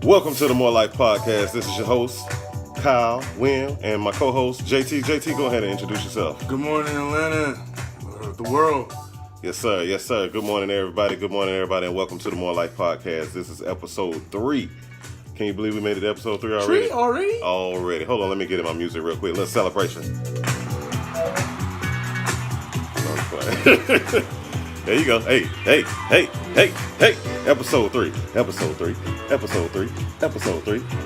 Welcome to the More Life Podcast. This is your host, Kyle, Wim, and my co-host, JT. JT, go ahead and introduce yourself. Good morning, Atlanta. The world. Yes, sir. Yes, sir. Good morning, everybody. Good morning, everybody, and welcome to the More Life Podcast. This is episode 3. Can you believe we made it to episode 3 already? 3 already? Already. Hold on, let me get in my music real quick. Let's celebration. There you go. Hey. Episode 3.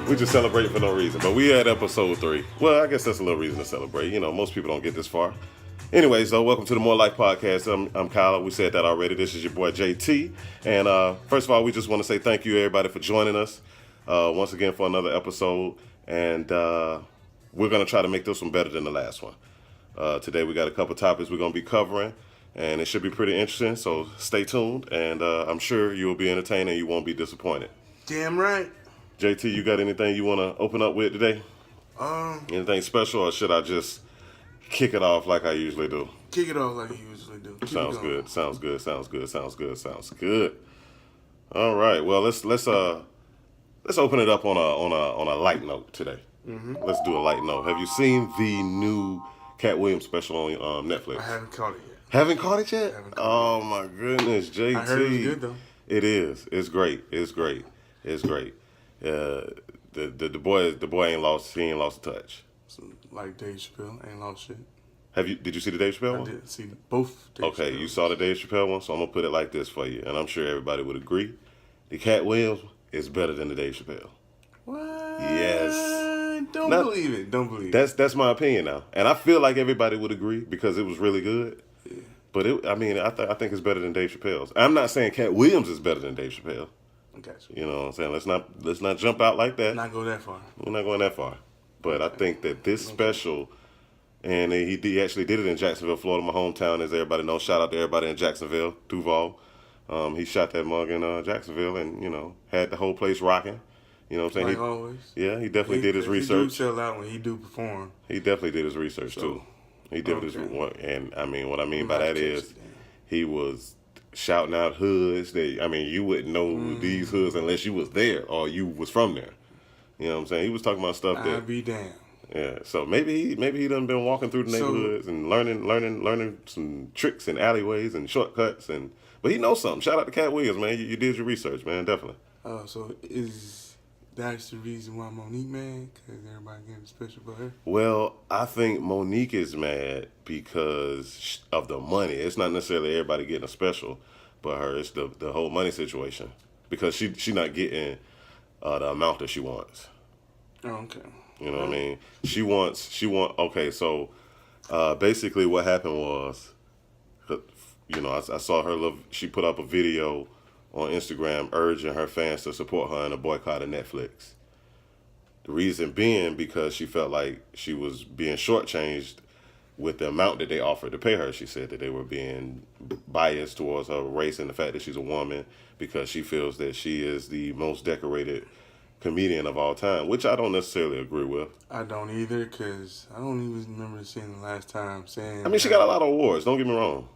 We just celebrating for no reason. But we at episode 3. Well, I guess that's a little reason to celebrate. You know, most people don't get this far. Anyways, though, welcome to the More Life Podcast. I'm Kyle. We said that already. This is your boy, JT. And first of all, we just want to say thank you, everybody, for joining us once again for another episode. And we're going to try to make this one better than the last one. Today, we got a couple topics we're going to be covering. And it should be pretty interesting, so stay tuned, and I'm sure you'll be entertained and you won't be disappointed. Damn right. JT, you got anything you want to open up with today? Anything special, or should I just kick it off like I usually do? Kick it off like you usually do. Sounds good. All right, well let's open it up on a light note today. Mm-hmm. Let's do a light note. Have you seen the new Katt special on Netflix? I haven't caught it yet. Haven't caught it yet? Oh my goodness, JT. I heard it was good though. It is. It's great. The boy ain't lost. He ain't lost a touch. Like Dave Chappelle ain't lost shit. Did you see the Dave Chappelle one? I did see both. Okay, you saw the Dave Chappelle one, so I'm gonna put it like this for you, and I'm sure everybody would agree. The Katt Williams is better than the Dave Chappelle. What? Yes. Don't believe it. That's my opinion now, and I feel like everybody would agree because it was really good. Yeah. But I think it's better than Dave Chappelle's. I'm not saying Katt Williams is better than Dave Chappelle. I got you. You know what I'm saying? Let's not jump out like that. Not go that far. We're not going that far. But I think that this special, and he actually did it in Jacksonville, Florida, my hometown, as everybody knows. Shout out to everybody in Jacksonville, Duval. He shot that mug in Jacksonville, and had the whole place rocking. You know what I'm saying? Like always. Yeah, he definitely did his research. He do sell out when he do perform. He definitely did his research too. He did his, and what I mean by that is he was shouting out hoods that you wouldn't know these hoods unless you was there or you was from there. You know what I'm saying? He was talking about stuff that I'd be damned. Yeah, so maybe he done been walking through the neighborhoods and learning some tricks and alleyways and shortcuts but he knows something. Shout out to Katt Williams, man. You did your research, man, definitely. So that's the reason why Monique mad? Because everybody getting special for her? Well, I think Monique is mad because of the money. It's not necessarily everybody getting a special, but her. It's the whole money situation. Because she not getting the amount that she wants. Oh, okay. You know what I mean? Okay, so basically what happened was, I saw her, she put up a video on Instagram urging her fans to support her in a boycott of Netflix. The reason being because she felt like she was being shortchanged with the amount that they offered to pay her. She said that they were being biased towards her race and the fact that she's a woman because she feels that she is the most decorated comedian of all time, which I don't necessarily agree with. I don't either, because I don't even remember seeing the last time saying... she got a lot of awards, don't get me wrong.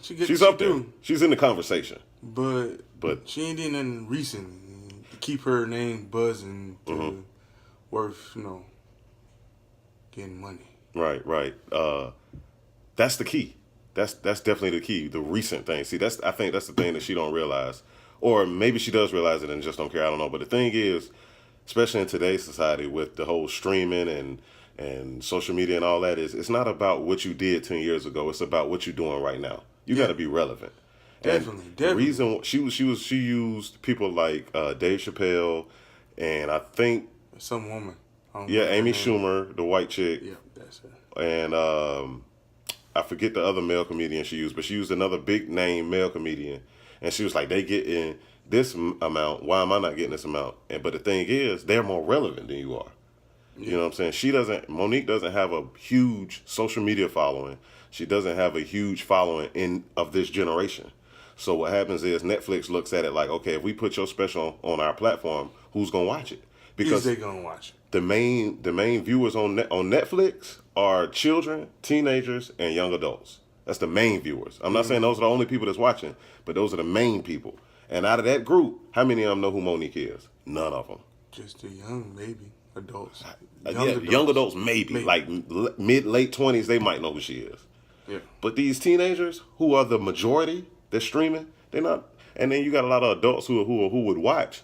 She's up there. She's in the conversation. But she ain't did nothing recent to keep her name buzzing to worth, getting money. Right. That's the key. That's definitely the key. The recent thing. See, I think that's the thing that she don't realize, or maybe she does realize it and just don't care. I don't know. But the thing is, especially in today's society with the whole streaming and social media and all that, it's not about what you did 10 years ago. It's about what you're doing right now. You got to be relevant. Definitely. The reason she used people like Dave Chappelle and I think some woman. Amy Schumer, the white chick. Yeah, that's it. And I forget the other male comedian she used, but she used another big name male comedian, and she was like, "They get in this amount. Why am I not getting this amount?" But the thing is, they're more relevant than you are. Yeah. You know what I'm saying? Monique doesn't have a huge social media following. She doesn't have a huge following of this generation. So what happens is Netflix looks at it like, okay, if we put your special on our platform, who's gonna watch it? Because they're gonna watch it. The main viewers on Netflix are children, teenagers, and young adults. That's the main viewers. I'm not saying those are the only people that's watching, but those are the main people. And out of that group, how many of them know who Monique is? None of them. Just the young, maybe adults. Young adults, maybe. Like late 20s, they might know who she is. Yeah. But these teenagers, who are the majority that's streaming, they're not. And then you got a lot of adults who would watch.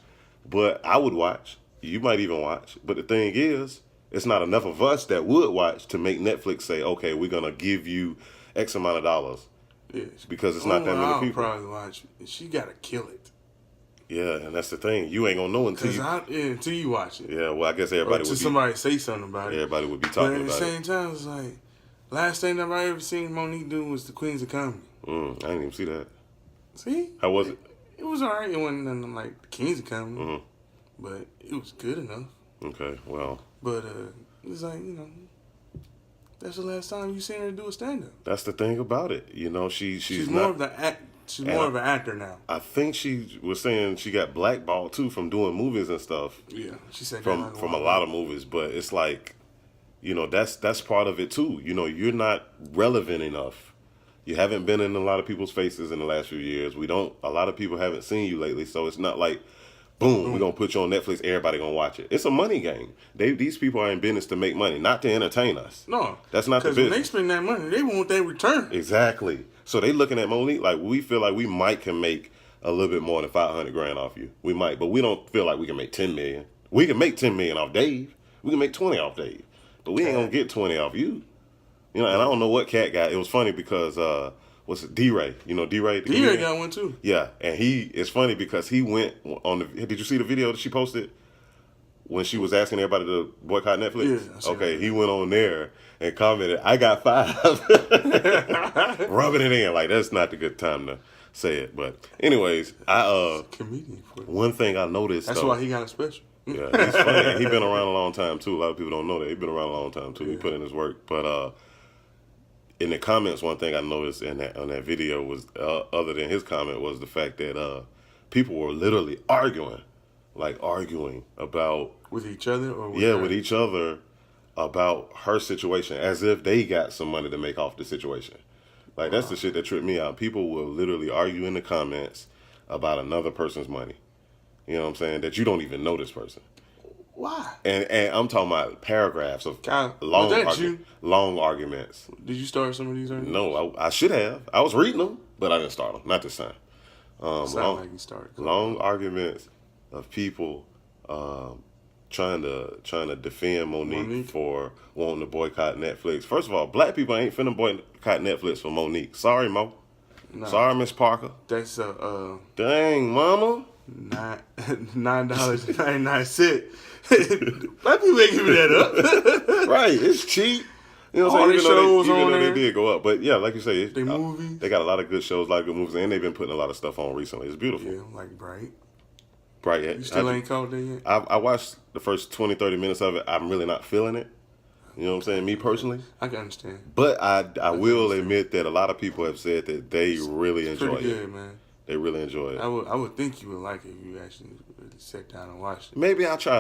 But I would watch. You might even watch. But the thing is, it's not enough of us that would watch to make Netflix say, okay, we're going to give you X amount of dollars. Yeah. Because it's not that many people. I'll probably watch. She got to kill it. Yeah, and that's the thing. You ain't going to know until you watch it. Yeah, well, I guess everybody would be. Somebody say something about it. Everybody would be talking about it. But at the same time, it's like, last thing that I ever seen Monique do was the Queens of Comedy. I didn't even see that. See? How was it? It was alright. It wasn't nothing like the Kings of Comedy. But it was good enough. Okay, well. But it's like, that's the last time you seen her do a stand-up. That's the thing about it. She's more not, of an actor now. I think she was saying she got blackballed too from doing movies and stuff. Yeah, she said from a lot of movies, but it's like, that's part of it too. You're not relevant enough. You haven't been in a lot of people's faces in the last few years. A lot of people haven't seen you lately, so it's not like, boom, we're going to put you on Netflix, everybody going to watch it. It's a money game. These people are in business to make money, not to entertain us. No. That's not the business. Because when they spend that money, they want their return. Exactly. So they looking at Monique like, we feel like we might can make a little bit more than $500,000 off you. We might, but we don't feel like we can make $10 million. We can make $10 million off Dave. We can make 20 off Dave. But we ain't going to get 20 off you. And I don't know what Katt got. It was funny because, what's it, D-Ray? D-Ray? D-Ray got one too. Yeah, and it's funny because he went on did you see the video that she posted when she was asking everybody to boycott Netflix? Yeah. Okay, he went on there and commented, I got 5. Rubbing it in. Like, that's not the good time to say it. But anyways, comedian for it. One thing I noticed. That's why he got a special. Yeah, he's funny. And he been around a long time too. A lot of people don't know that. He's been around a long time too. Yeah. He put in his work. But in the comments, one thing I noticed on that video was, other than his comment, was the fact that people were literally arguing about with each other, or with each other about her situation, as if they got some money to make off the situation. Like, that's the shit that tripped me out. People will literally argue in the comments about another person's money. You know what I'm saying? That you don't even know this person. Why? And I'm talking about paragraphs of Kyle, long arguments. Did you start some of these arguments? No, I should have. I was reading them, but I didn't start them. Not this time. Like you started. Long arguments of people trying to defend Monique for wanting to boycott Netflix. First of all, black people ain't finna boycott Netflix for Monique. Sorry, Mo. No. Sorry, Miss Parker. That's dang, mama. $9.99. Black people ain't giving that up. Right, it's cheap. You know what I'm saying? Even though they did go up. But yeah, like you say, movies. They got a lot of good shows, a lot of good movies, and they've been putting a lot of stuff on recently. It's beautiful. Yeah, like Bright. Yeah. You still ain't caught that yet? I watched the first 20, 30 minutes of it. I'm really not feeling it. You know what I'm saying? Me personally. I can understand. But I will admit that a lot of people have said that they really enjoy it. Pretty good, man. They really enjoy it. I would think you would like it if you actually really sat down and watched it. Maybe I'll try.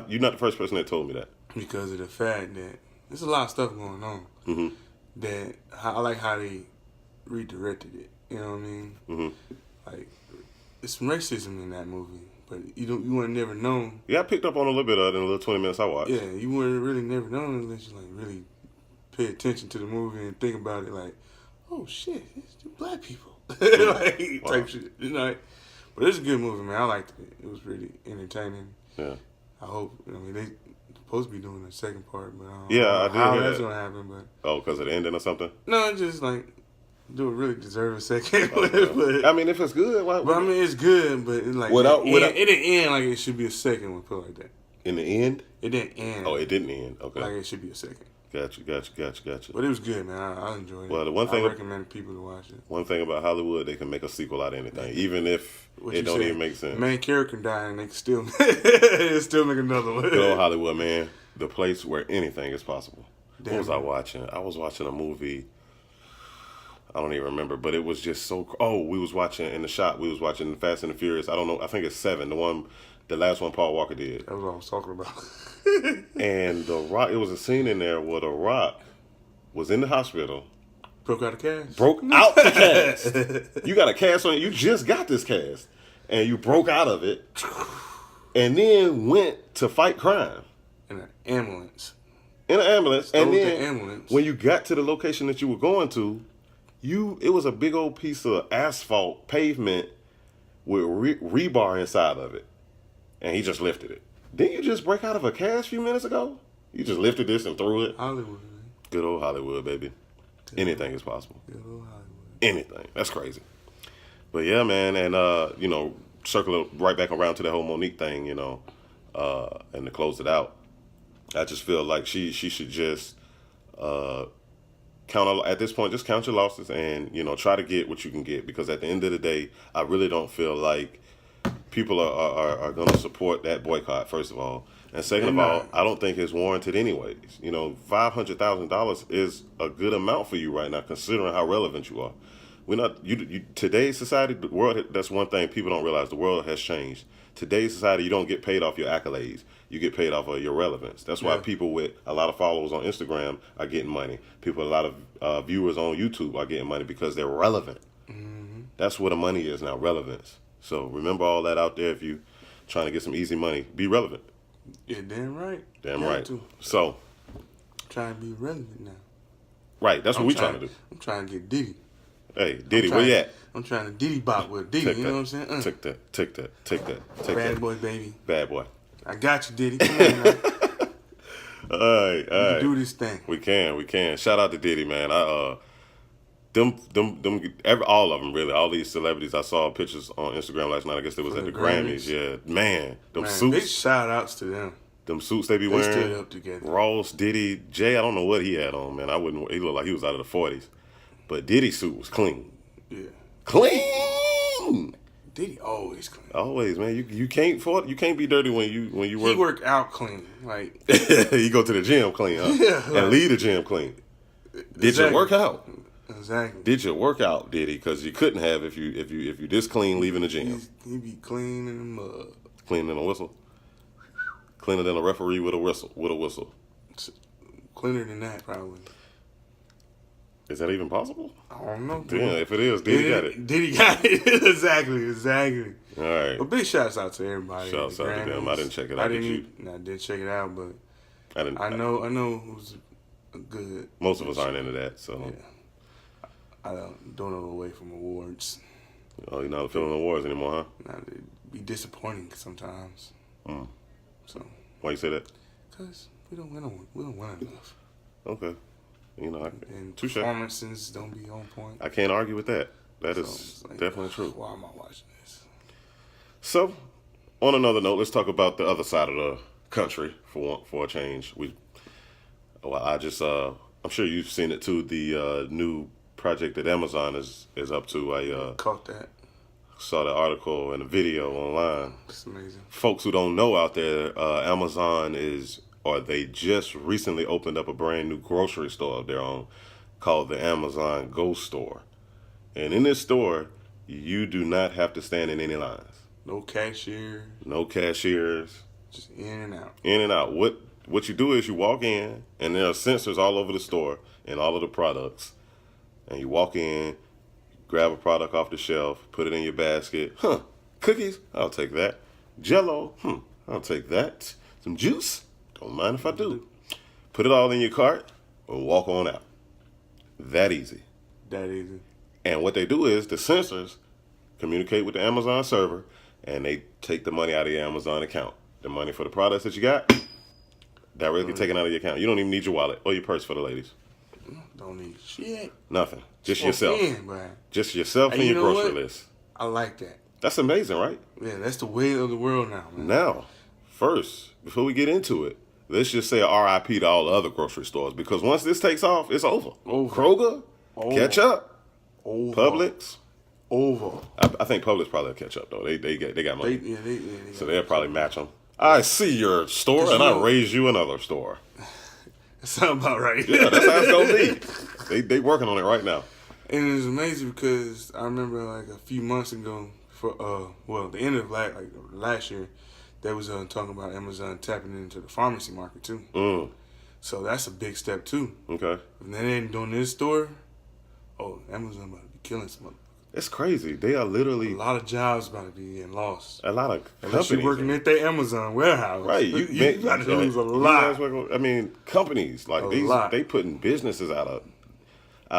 You're not the first person that told me that. Because of the fact that there's a lot of stuff going on. Mm-hmm. That I like how they redirected it. You know what I mean? Mm-hmm. Like, it's some racism in that movie, but you wouldn't never known. Yeah, I picked up on a little bit of it in the little 20 minutes I watched. Yeah, you wouldn't really never known unless you like really pay attention to the movie and think about it. Like, oh shit, it's the black people. Like, type shit, but it's a good movie, man. I liked it. It was really entertaining. Yeah. I hope. They supposed to be doing the second part, but I don't know how hear that's that. gonna happen. But because of the ending or something. No, just like do it really deserve a second. But I mean, if it's good, why? But I mean, it's good, but it like it didn't end like it should be a second one. Put it like that. In the end, it didn't end. Oh, it didn't end. Okay. Like it should be a second. Gotcha. But it was good, man. I enjoyed it. Well, the one thing I recommend people to watch it. One thing about Hollywood, they can make a sequel out of anything, even if it don't even make sense. Main character died, and they can still make another one. Good old Hollywood, man. The place where anything is possible. Damn, what was I watching? I was watching a movie. I don't even remember, but it was just so. Oh, we was watching in the shop. We was watching Fast and the Furious. I don't know. I think it's 7. The last one Paul Walker did. That's what I was talking about. And The Rock. It was a scene in there where The Rock was in the hospital. Broke out the cast. Broke out the cast. You got a cast on it. You just got this cast. and you broke out of it, and then went to fight crime in an ambulance. In an ambulance, Stole and the then ambulance. when you got to the location that you were going to, it was a big old piece of asphalt pavement with rebar inside of it, and he just lifted it. Didn't you just break out of a cast a few minutes ago? You just lifted this and threw it. Hollywood, man. Good old Hollywood, baby. Anything is possible. Good old Hollywood. Anything. That's crazy. But yeah, man, and circling right back around to that whole Monique thing, and to close it out, I just feel like she should just at this point, just count your losses and try to get what you can get, because at the end of the day, I really don't feel like people are going to support that boycott, first of all. And second of all, I don't think it's warranted anyways. $500,000 is a good amount for you right now, considering how relevant you are. Today's society, the world, that's one thing people don't realize. The world has changed. Today's society, you don't get paid off your accolades. You get paid off of your relevance. That's why people with a lot of followers on Instagram are getting money. People with a lot of viewers on YouTube are getting money because they're relevant. Mm-hmm. That's where the money is now, relevance. So remember all that out there. If you trying to get some easy money, be relevant. Yeah, damn right. Damn right. So trying to be relevant now. Right, that's what we trying to do. I'm trying to get Diddy. Hey, Diddy, where you at? I'm trying to Diddy bop with Diddy, you know what I'm saying? Take that. Bad boy, baby. Bad boy. I got you, Diddy. Come on now. All right. We can do this thing. We can. Shout out to Diddy, man. All of them, really. All these celebrities, I saw pictures on Instagram last night. I guess it was at the Grammys. Yeah, man. Suits. Big shout outs to them. Them suits they be wearing. They stood up together. Ross, Diddy, Jay, I don't know what he had on, man. He looked like he was out of the 40s. But Diddy's suit was clean. Yeah. Clean! Diddy always clean. Always, man. You can't be dirty when you work. He work out clean. Like you go to the gym clean, huh? Yeah, and leave the gym clean. Did you work out? Exactly. Did you work out, Diddy? Because you couldn't have if you this clean leaving the gym. He be clean in the mud. Cleaner than a whistle. Cleaner than a referee with a whistle. Cleaner than that, probably. Is that even possible? I don't know. Yeah, if it is, Diddy got it. Diddy got it. Exactly. All right. But big shouts out to everybody. Shouts out to them. I didn't check it out. I did check it out, but I know it was a good. Most of us aren't into that, so. Yeah. I don't know away from awards. Oh, you're not feeling awards anymore, huh? Nah, it'd be disappointing sometimes. So. Why you say that? Because we don't win enough. Okay. And performances don't be on point. I can't argue with that. That is definitely true. Why am I watching this? So, on another note, let's talk about the other side of the country for a change. I'm sure you've seen it too. The new project that Amazon is up to. I caught that. Saw the article and the video online. It's amazing. Folks who don't know out there, Amazon they just recently opened up a brand new grocery store of their own called the Amazon Go Store. And in this store, you do not have to stand in any lines. No cashiers. Just in and out. In and out. What you do is you walk in, and there are sensors all over the store and all of the products. And you walk in, grab a product off the shelf, put it in your basket. Cookies? I'll take that. Jell-O? I'll take that. Some juice? Don't mind if I do. Put it all in your cart and walk on out. That easy. And what they do is the sensors communicate with the Amazon server, and they take the money out of your Amazon account. The money for the products that you got, directly taken out of your account. You don't even need your wallet or your purse for the ladies. Don't need shit. Nothing. Just yourself. Just yourself and your grocery list. I like that. That's amazing, right? Yeah, that's the way of the world now, man. Now, first, before we get into it, let's just say RIP to all the other grocery stores, because once this takes off, it's over. Kroger, catch up. Publix, over. I think Publix probably will catch up though. They got money. They so they'll probably match them. I see your store and I raise you another store. That sounds about right. Yeah, that's how it's gonna be. They working on it right now. And it's amazing because I remember like a few months ago, the end of last year, they was talking about Amazon tapping into the pharmacy market too. So that's a big step too. Okay. If they ain't doing this store, Amazon about to be killing some motherfuckers. It's crazy. They are literally A lot of jobs about to be getting lost. a lot of Unless you're companies. working at the Amazon warehouse. Right, you about to lose a you lot. guys work- I mean, companies like A these, lot. they putting businesses out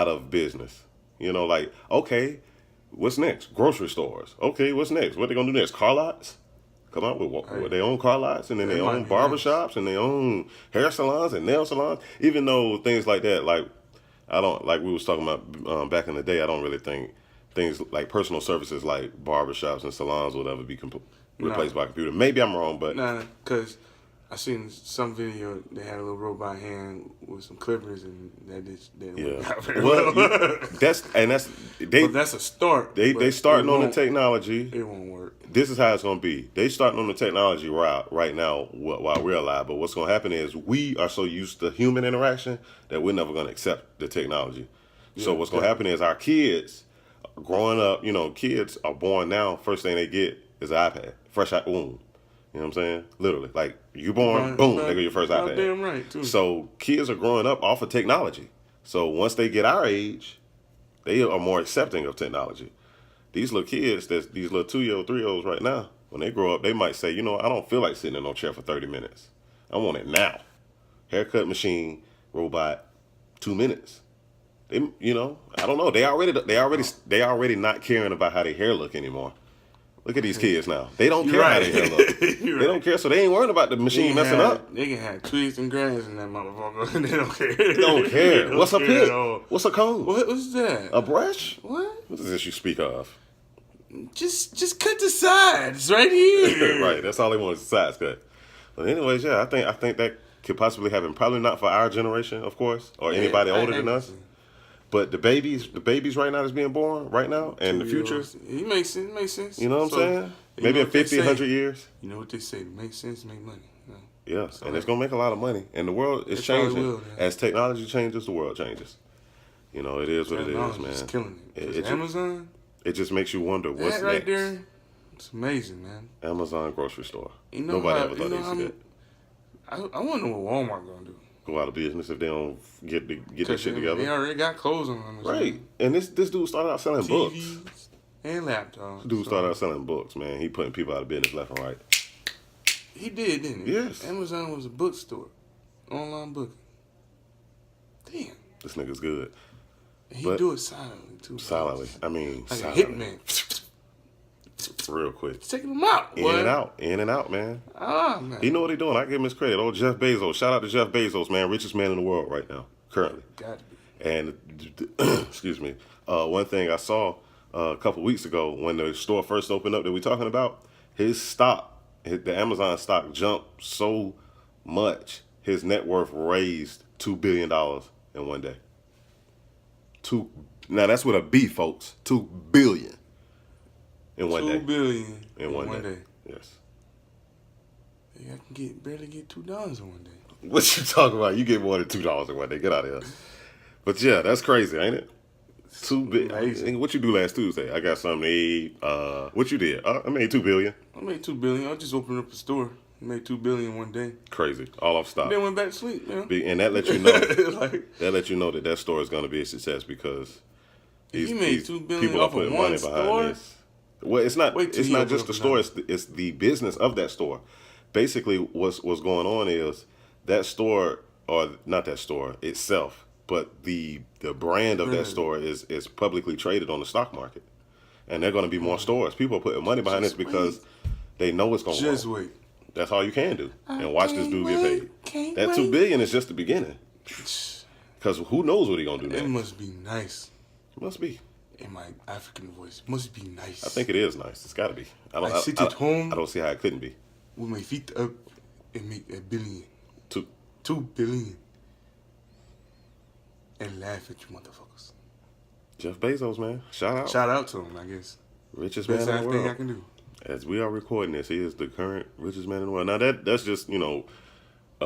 of business. You know, like okay, what's next? Grocery stores. Okay, what's next? What they gonna do next? Car lots. Come out with their own car lots, and then That they might own be barbershops, and they own hair salons and nail salons. Even though things like that, like I don't like we was talking about back in the day. I don't really think things like personal services like barbershops and salons will ever be replaced by computer. Maybe I'm wrong, but Nah, because I seen some video, they had a little robot hand with some clippers, and that didn't work out very well. that's But that's a start. they starting on the technology. It won't work. This is how it's going to be. They starting on the technology route right now while we're alive. But what's going to happen is we are so used to human interaction that we're never going to accept the technology. So what's going to happen is our kids growing up, you know, kids are born now. First thing they get is an iPad, fresh out womb. You know what I'm saying? Literally, like you born, boom, they get your first iPad. Damn right, too. So kids are growing up off of technology. So once they get our age, they are more accepting of technology. These little kids, these little 2-year-old, 3-year-olds right now, when they grow up, they might say, you know, I don't feel like sitting in no chair for 30 minutes. I want it now. Haircut machine, robot, 2 minutes. They, you know, I don't know. They already not caring about how their hair look anymore. Look at these kids now. They don't care how their hair look. They don't care, so they ain't worried about the machine messing up. They can have twigs and grands in that motherfucker, and they don't care. They don't care. What's a pick? What's a comb? What's that? A brush? What? What is this you speak of? Just cut the sides right here. Right, that's all they want is the sides cut. But anyways, yeah, I think that could possibly happen. Probably not for our generation, of course, or anybody older than us. But the babies right now that's being born right now, and the future. It makes sense. You know what I'm saying? Maybe in 50, 100 years. You know what they say? It makes sense, make money. Yeah, and it's going to make a lot of money. And the world is changing. As technology changes, the world changes. You know, it is what it is, man. It's killing it. It Amazon? It just makes you wonder what's that right next. There, it's amazing, man. Amazon grocery store. You know Nobody ever thought they'd see that. I want to know what Walmart going to do. Go out of business if they don't get their shit together. They already got clothes on them. Right. And this dude started out selling TVs books. And laptops. This dude started out selling books, man. He putting people out of business left and right. He did, didn't he? Yes. Amazon was a bookstore. Online booking. Damn. This nigga's good. And he do it silently, too. Silently. I mean, like silently. a hitman. Real quick. Taking them out. In and out, man. Ah, man. He know what he doing. I give him his credit. Oh, Jeff Bezos. Shout out to Jeff Bezos, man. Richest man in the world right now, currently. Got to be. And, excuse me, one thing I saw a couple weeks ago when the store first opened up that we talking about, his stock, the Amazon stock jumped so much, his net worth raised $2 billion in one day. Now that's with a B, folks. $2 billion. In one day. $2 billion in one day. Yes. I can barely get $2 in one day. What you talking about? You get more than $2 in one day. Get out of here. But yeah, that's crazy, ain't it? $2 billion. What you do last Tuesday? I got something to eat. What you did? I made $2 billion. I made $2 billion. I just opened up a store. I made $2 billion one day. Crazy. All off stock. Then went back to sleep, man. And that let you know that store is going to be a success because he made $2 billion people off are putting of money one behind store? this. Well, it's not just the store. It's the business of that store. Basically, what's going on is that store, or not that store itself, but the brand of that store is publicly traded on the stock market, and they're going to be more stores. People are putting money behind this because they know it's going to work. Just wait. That's all you can do, and watch this dude get paid. That $2 billion is just the beginning, because who knows what he's going to do next? It must be nice. It must be. In my African voice, must be nice. I think it is nice. It's got to be. I sit at home. I don't see how it couldn't be. With my feet up and make $1 billion. $2 billion. And laugh at you motherfuckers. Jeff Bezos, man. Shout out. Shout out to him, I guess. Richest man in the world. Thing I can do. As we are recording this, he is the current richest man in the world. Now that's just,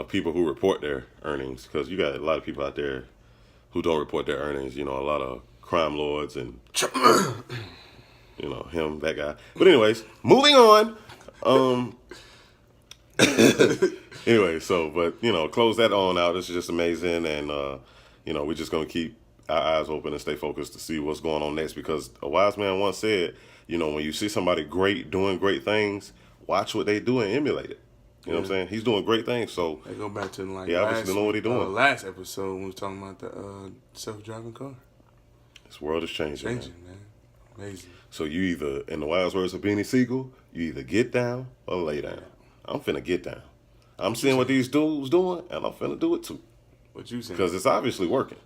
people who report their earnings, because you got a lot of people out there who don't report their earnings. A lot of crime lords and him, that guy. But anyways, moving on. Anyway, close that on out. It's just amazing, and we're just gonna keep our eyes open and stay focused to see what's going on next. Because a wise man once said, you know, when you see somebody great doing great things, watch what they do and emulate it. You know what I'm saying? He's doing great things, so They go back to like obviously know what he's doing. last episode when we was talking about the self-driving car. This world is changing, Man. Amazing. So you either, in the wise words of Beanie Siegel, you either get down or lay down. I'm finna get down. I'm seeing what these dudes doing, and I'm finna do it too. What you saying? Because it's obviously working.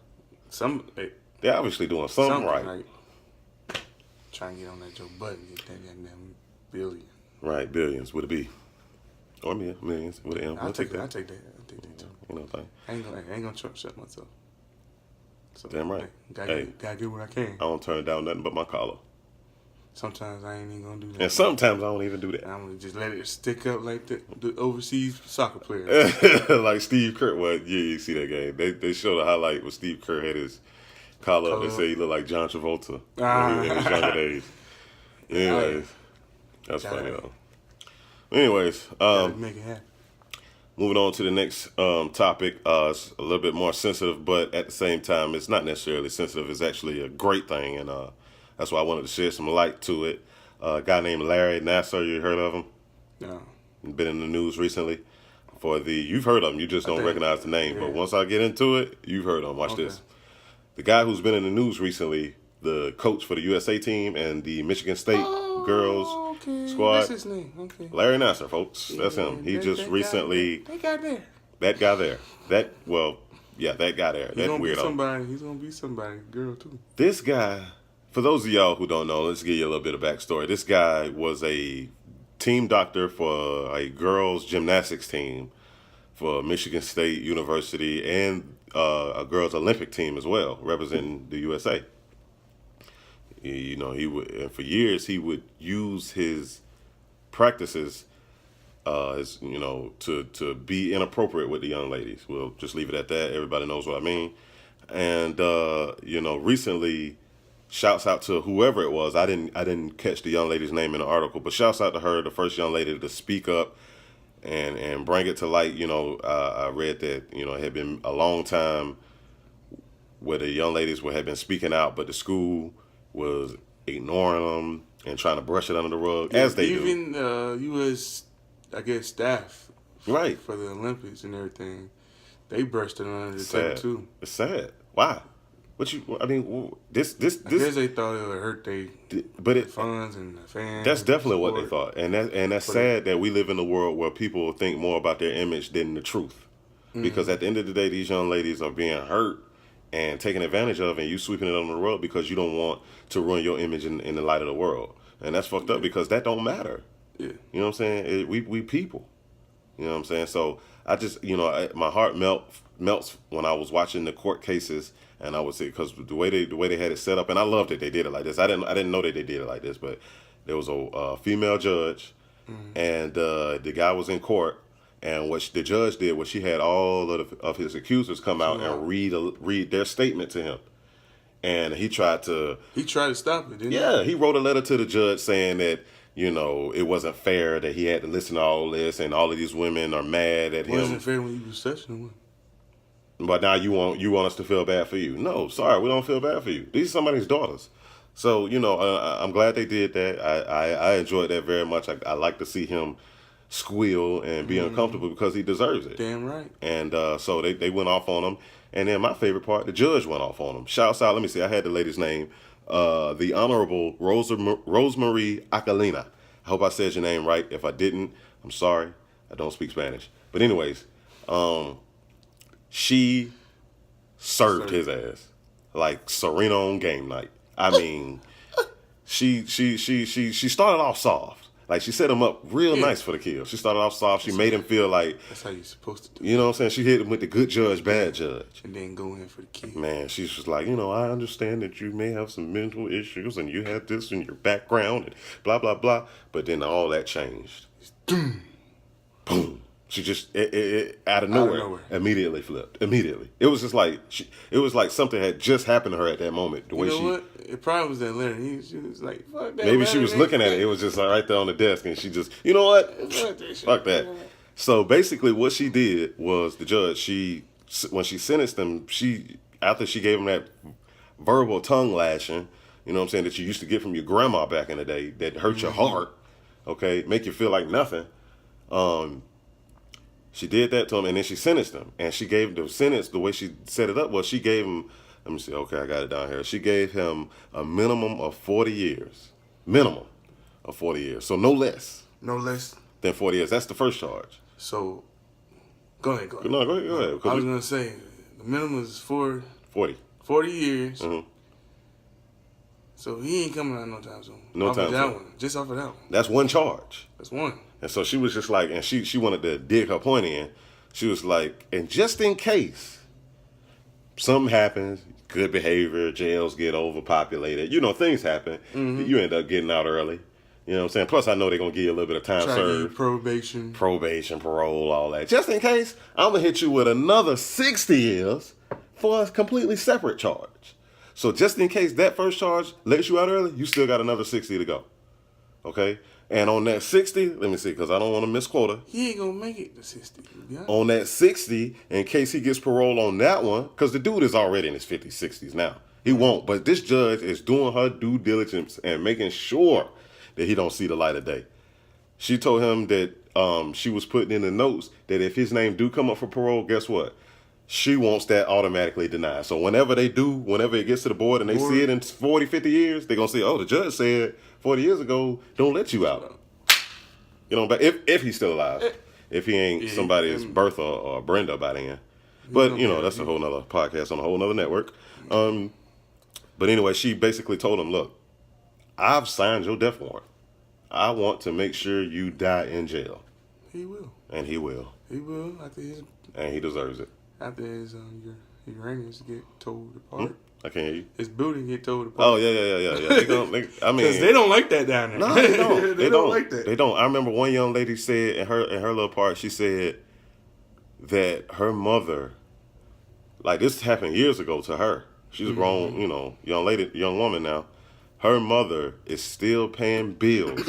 They're obviously doing something right. Trying to get on that Joe Budden, get that goddamn billion. Right, billions would it be? Or millions with an M. I'll take that. I'll take that too. You know what I'm saying? I ain't gonna shut myself. So, Damn right. Gotta get what I can. I don't turn down nothing but my collar. Sometimes I ain't even gonna do that. And sometimes I don't even do that. I'm gonna just let it stick up like the overseas soccer player. Like Steve Kerr. Well, yeah, you see that game. They showed a highlight where Steve Kerr had his collar up. They say he looked like John Travolta in his younger days. Anyways, that's funny though. Anyways, make it happen. moving on to the next topic. It's a little bit more sensitive, but at the same time, it's not necessarily sensitive. It's actually a great thing, and that's why I wanted to shed some light to it. A guy named Larry Nassar, you heard of him? No. Been in the news recently. You've heard of him, you just don't recognize the name. Yeah. But once I get into it, you've heard of him. Watch this. The guy who's been in the news recently, the coach for the USA team and the Michigan State girls squad. That's his name. Okay. Larry Nassar, folks. That's him. He just recently. That guy there. That guy there. That guy there. That weirdo. He's gonna be somebody. Girl too. This guy. For those of y'all who don't know, let's give you a little bit of backstory. This guy was a team doctor for a girls gymnastics team for Michigan State University and a girls Olympic team as well, representing the USA. You know, and for years he would use his practices, to be inappropriate with the young ladies. We'll just leave it at that. Everybody knows what I mean. And recently, shouts out to whoever it was. I didn't catch the young lady's name in the article, but shouts out to her, the first young lady to speak up and bring it to light. You know, I read that it had been a long time where the young ladies had been speaking out, but the school was ignoring them and trying to brush it under the rug, as they do. Even U.S. I guess staff, right, for the Olympics and everything, they brushed it under the table too. It's sad. Why? This. I guess they thought it would hurt their funds and the fans. That's definitely what they thought, and that's sad that we live in a world where people think more about their image than the truth. Mm-hmm. Because at the end of the day, these young ladies are being hurt and taken advantage of, and you sweeping it under the rug because you don't want to ruin your image in the light of the world, and that's fucked up because that don't matter. Yeah, you know what I'm saying? We people. You know what I'm saying? So I just my heart melts when I was watching the court cases. And I would say because the way they had it set up, and I loved it. They did it like this. I didn't know that they did it like this, but there was a female judge, and the guy was in court. And what the judge did was she had all of his accusers come out and read their statement to him, and he tried to stop it. Didn't he wrote a letter to the judge saying that it wasn't fair that he had to listen to all this, and all of these women are mad at him. It wasn't fair when you was touching them. But now you want us to feel bad for you. No, sorry, we don't feel bad for you. These are somebody's daughters. So, I'm glad they did that. I enjoyed that very much. I like to see him squeal and be uncomfortable because he deserves it. Damn right. And so they went off on him. And then my favorite part, the judge went off on him. Shouts out, let me see, I had the lady's name. The Honorable Rosemary Acalina. I hope I said your name right. If I didn't, I'm sorry. I don't speak Spanish. But anyways, she served his ass like Serena on game night. I mean, she started off soft. Like, she set him up real nice for the kill. She started off soft. She made him feel like... That's how you're supposed to do it. You know what I'm saying? She hit him with the good judge, bad judge. And then go in for the kill. Man, she's just like, I understand that you may have some mental issues and you had this in your background and blah, blah, blah. But then all that changed. Boom. She just out of nowhere immediately flipped. Immediately, it was just like something had just happened to her at that moment. The way what? It probably was that Larry. She was like, "Fuck that." Maybe she was looking at it. It was just like right there on the desk, and she just, you know what? Fuck that. So basically, what she did was the judge. When she sentenced him, after she gave him verbal tongue lashing, you know what I'm saying, that you used to get from your grandma back in the day that hurt your heart, okay, make you feel like nothing. She did that to him, and then she sentenced him. And she gave the sentence, the way she set it up was she gave him, let me see, okay, I got it down here. She gave him a minimum of 40 years. Minimum of 40 years. So no less. No less than 40 years. That's the first charge. So, go ahead. No, go ahead. I was going to say, the minimum is 40 years. Mm-hmm. So he ain't coming out no time soon. No time soon. Just off of that one. That's one charge. That's one. And so she was just like, and she wanted to dig her point in. She was like, and just in case something happens, good behavior, jails get overpopulated, you know, things happen. Mm-hmm. You end up getting out early. You know what I'm saying? Plus, I know they're going to give you a little bit of time served. Probation, parole, all that. Just in case, I'm going to hit you with another 60 years for a completely separate charge. So just in case that first charge lets you out early, you still got another 60 to go. Okay? And on that 60, let me see, because I don't want to misquote her. He ain't going to make it to 60. Yeah. On that 60, in case he gets parole on that one, because the dude is already in his 50s, 60s now. He won't. But this judge is doing her due diligence and making sure that he don't see the light of day. She told him that she was putting in the notes that if his name do come up for parole, guess what? She wants that automatically denied. So whenever it gets to the board and they see it in 40, 50 years, they're going to say, oh, the judge said 40 years ago, don't let you out. You know, but if he's still alive. If he ain't somebody's Bertha or Brenda by then. But, you know, that's a whole nother podcast on a whole nother network. But anyway, she basically told him, look, I've signed your death warrant. I want to make sure you die in jail. He will. And he will. He will after his... And he deserves it. After his uraniums get towed apart. I can't hear you. His building get towed apart. Oh, yeah. Because they don't like that down there. No, they don't. they don't like that. They don't. I remember one young lady said in her little part, she said that her mother, like this happened years ago to her. She's a grown, you know, young woman now. Her mother is still paying bills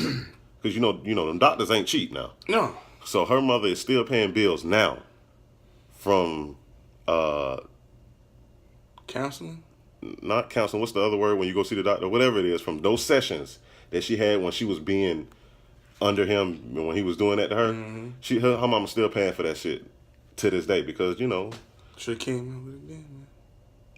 because you know, them doctors ain't cheap now. No. So her mother is still paying bills now from counseling. Not counseling. What's the other word when you go see the doctor? Whatever it is, from those sessions that she had when she was being under him when he was doing that to her. Mm-hmm. Her mama's still paying for that shit to this day because you know. Sure came up with it then, man.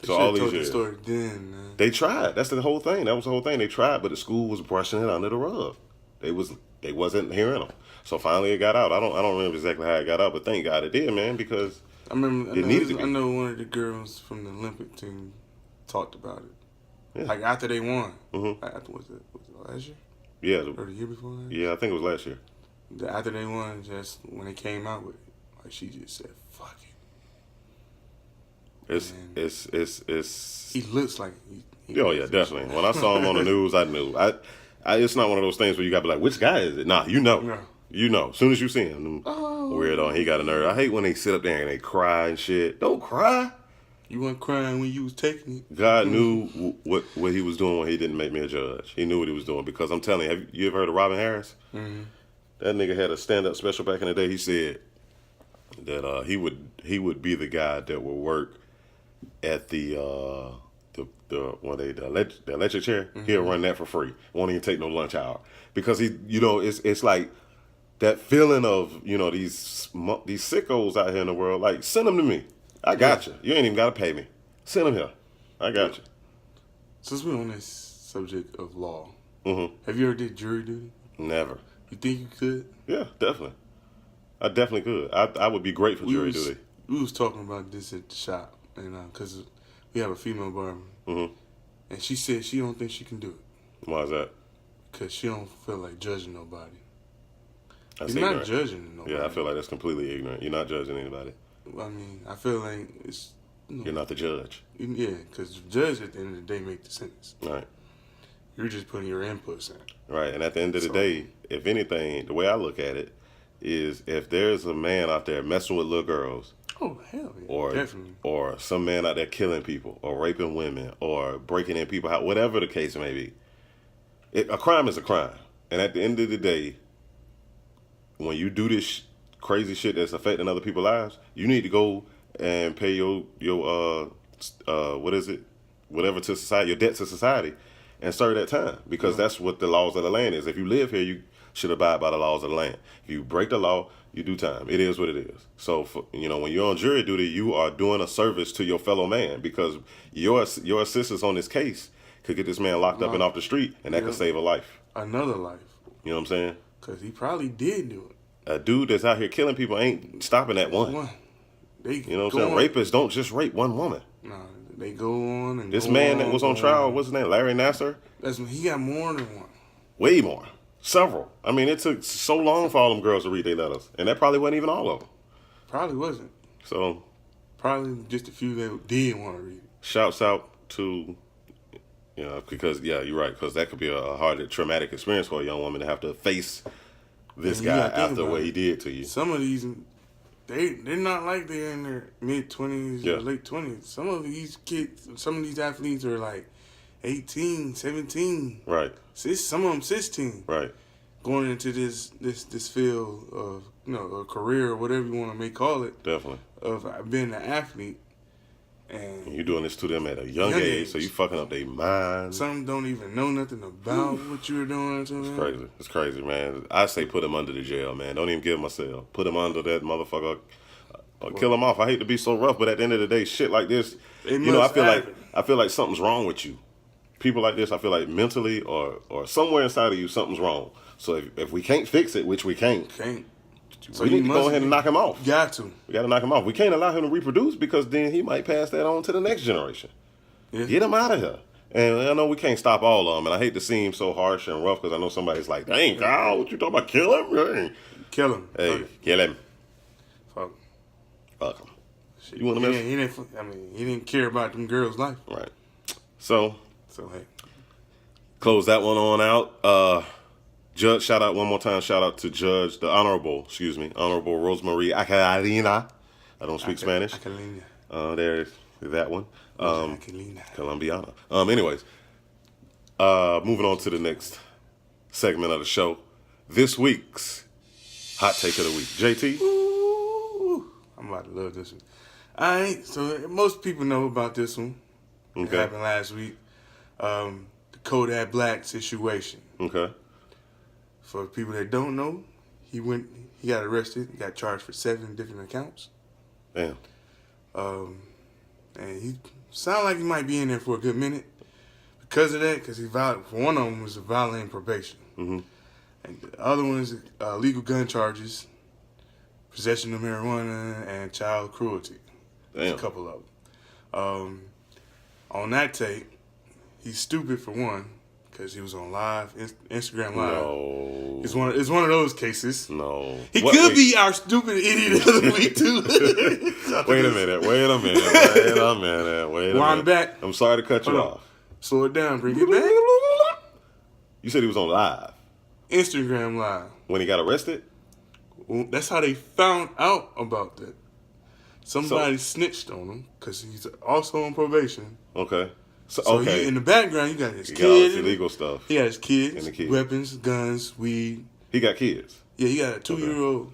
So all these years, story then, man. They tried. That's the whole thing. That was the whole thing. They tried, but the school was brushing it under the rug. They wasn't hearing them. So finally, it got out. I don't remember exactly how it got out, but thank God it did, man. Because I know one of the girls from the Olympic team talked about it. Yeah. Like after they won. Mm-hmm. Like after was it last year? Yeah. Or the year before last? Yeah, I think it was last year. After they won, just when they came out with it, like she just said, "Fuck it." It's he looks like oh yeah, definitely. When I saw him on the news, I knew. It's not one of those things where you gotta be like, which guy is it? Nah, you know. No. You know. As soon as you see him, weirdo, and he got a nerve. I hate when they sit up there and they cry and shit. Don't cry. You weren't crying when you was taking it. God knew what he was doing when he didn't make me a judge. He knew what he was doing because I'm telling you, have you ever heard of Robin Harris? Mm-hmm. That nigga had a stand-up special back in the day. He said that he would be the guy that would work at the electric chair. Mm-hmm. He'll run that for free. Won't even take no lunch hour because it's like that feeling of these sickos out here in the world. Like send them to me. I got you. You ain't even gotta pay me. Send them here. I got you. Since we're on this subject of law, have you ever did jury duty? Never. You think you could? Yeah, definitely. I definitely could. I would be great for jury duty. We was talking about this at the shop, and because we have a female barber, and she said she don't think she can do it. Why is that? Because she don't feel like judging nobody. That's You're ignorant. not judging nobody. Yeah, I feel like that's completely ignorant. You're not judging anybody. I mean, I feel like it's... You're not the judge. Yeah, because the judge at the end of the day make the sentence. Right. You're just putting your inputs in. Right, and at the end of the day, if anything, the way I look at it is if there's a man out there messing with little girls... Oh, hell yeah, definitely. Or some man out there killing people or raping women or breaking in people's house, whatever the case may be, a crime is a crime. And at the end of the day, when you do this crazy shit that's affecting other people's lives, you need to go and pay your what is it? whatever to society, your debt to society, and serve that time because that's what the laws of the land is. If you live here, you should abide by the laws of the land. If you break the law, you do time. It is what it is. So, when you're on jury duty, you are doing a service to your fellow man because your assistance on this case could get this man locked up and off the street, and that could save a life. Another life. You know what I'm saying? Because he probably did do it. A dude that's out here killing people ain't stopping at one. You know what I'm saying? Rapists don't just rape one woman. No, they go on and this man that was on trial, what's his name? Larry Nassar? He got more than one. Way more. Several. I mean, it took so long for all them girls to read their letters. And that probably wasn't even all of them. Probably wasn't. So. Probably just a few that did want to read it. Shouts out to, because, you're right. Because that could be a hard, traumatic experience for a young woman to have to face this guy after what he did to you. Some of these, they're not like they're in their mid-20s or late 20s. Some of these kids, some of these athletes are like 18, 17. Right. Some of them 16. Right. Going into this field of, a career or whatever you want to call it. Definitely. Of being an athlete. And you're doing this to them at a young age, so you fucking up their mind. Some don't even know nothing about what you're doing to them. It's crazy. It's crazy, man. I say put him under the jail, man. Don't even give him a cell. Put him under that motherfucker. Kill him off. I hate to be so rough, but at the end of the day, shit like this, I feel like something's wrong with you. People like this, I feel like mentally or somewhere inside of you, something's wrong. So if we can't fix it, which we can't. So we need to go ahead and knock him off. Got to. We got to knock him off. We can't allow him to reproduce because then he might pass that on to the next generation. Yeah. Get him out of here. And I know we can't stop all of them, and I hate to seem so harsh and rough because I know somebody's like, dang, Kyle, what you talking about? Kill him? Dang. Kill him. Hey, kill him. Fuck him. Shit, you want to miss? He didn't care about them girls' life. Right. So hey. Close that one on out. Judge, shout out one more time. Shout out to Judge, Honorable Rosemary Acalina. I don't speak Spanish. There's that one. Colombiana. Anyways, moving on to the next segment of the show. This week's hot take of the week. JT? Ooh, I'm about to love this one. So most people know about this one. Okay. It happened last week. The Kodak Black situation. Okay. For people that don't know, he got arrested, got charged for 7 different accounts. Damn. And he sounded like he might be in there for a good minute because of that, because one of them was violating probation. Mm-hmm. And the other one is legal gun charges, possession of marijuana, and child cruelty. Damn. There's a couple of them. On that tape, he's stupid for one. Because he was on Instagram Live. No. It's one of those cases. No. He could be our stupid idiot of the week, too. Wait a minute. Wind back. I'm sorry to cut you off. Slow it down. Bring it back. You said he was on Live. Instagram Live. When he got arrested? Well, that's how they found out about that. Somebody snitched on him because he's also on probation. Okay. So he, in the background, you got his kids. Got all this illegal stuff. He got his kids, and the kids, weapons, guns, weed. He got kids. Yeah, he got a 2-year-old.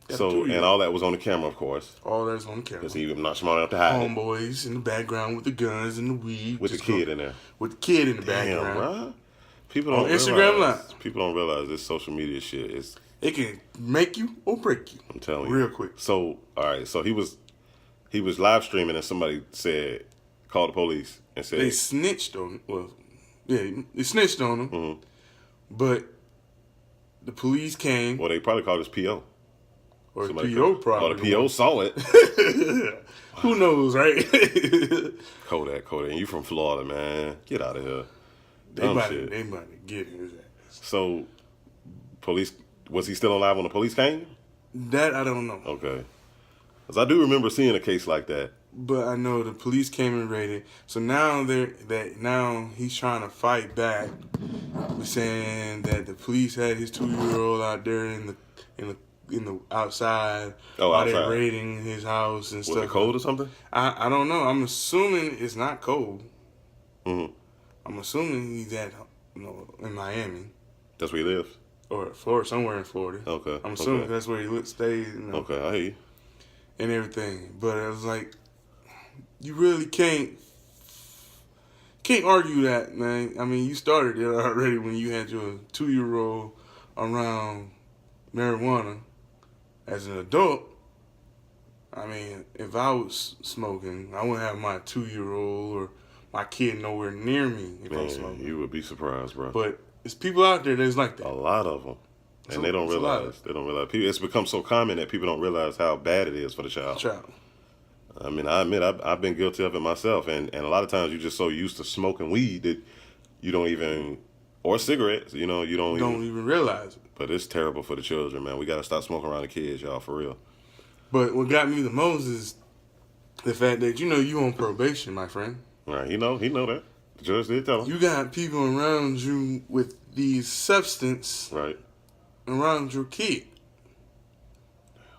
And all that was on the camera, of course. All that's on the camera. Because he was not smart enough to hide Homeboys in the background with the guns and the weed. With the kid in there. With the kid in the background. Bro. People don't Instagram Live. People don't realize this social media shit is... It can make you or break you. I'm telling you. Real quick. So, all right. So he was live streaming and somebody said, called the police. And said, they snitched on him. Well, yeah, they snitched on him. Mm-hmm. But the police came. Well, they probably called his PO. Or the PO probably. Or the PO saw it. Who knows, right? Kodak. And you from Florida, man. Get out of here. They might to get his ass. So, police, was he still alive when the police came? That I don't know. Okay. Because I do remember seeing a case like that. But I know the police came and raided. So now now he's trying to fight back, saying that the police had his 2-year-old out there in the outside while they're raiding his house and stuff. Was it cold or something? I don't know. I'm assuming it's not cold. Mm-hmm. I'm assuming he's in Miami. That's where he lives. Or Florida, somewhere in Florida. Okay. I'm assuming that's where he stayed. Okay, I hear you. And everything, but it was like, you really can't can't argue that, man. I mean, you started it already when you had your 2-year-old around marijuana. As an adult, I mean, if I was smoking, I wouldn't have my 2-year-old or my kid nowhere near me if I'm smoking. You would be surprised, bro. But it's people out there that's like that. A lot of them. And they don't realize. They don't realize. It's become so common that people don't realize how bad it is for the child. I mean, I admit I've been guilty of it myself, and a lot of times you're just so used to smoking weed that you don't even, or cigarettes, you don't even realize it. But it's terrible for the children, man. We got to stop smoking around the kids, y'all, for real. But what got me the most is the fact that you on probation, my friend. Right, he know that. The judge did tell him. You got people around you with these substance. Right. Around your kid.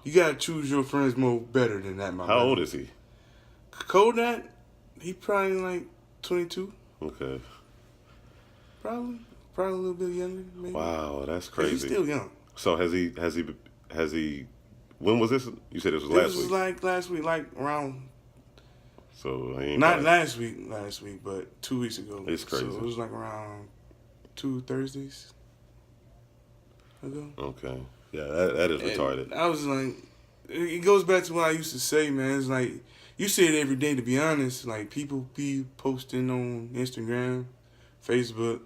You gotta choose your friends more better than that, my How brother. old is he? Kodak, he probably like 22. Okay. Probably a little bit younger, maybe. Wow, that's crazy. He's still young. So has he? When was this? You said this was last week. This was like last week, like around. So he ain't not probably... last week, but 2 weeks ago. It's crazy. So it was like around 2 Thursdays ago. Okay. Yeah, that is retarded. I was like, it goes back to what I used to say, man. It's like, you say it every day, to be honest. Like, people be posting on Instagram, Facebook,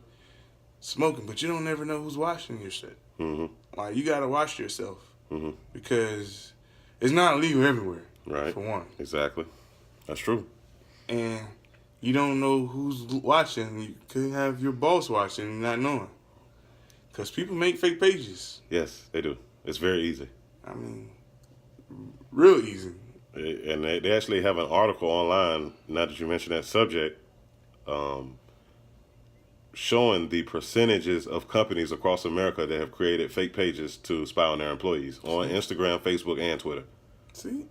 smoking, but you don't never know who's watching your shit. Mm-hmm. Like, you got to watch yourself. Mm-hmm. Because it's not legal everywhere, right? For one. Exactly. That's true. And you don't know who's watching. You could have your boss watching and not knowing. Because people make fake pages. Yes, they do. It's very easy. I mean, real easy. And they actually have an article online, now that you mention that subject, showing the percentages of companies across America that have created fake pages to spy on their employees on Instagram, Facebook, and Twitter. See?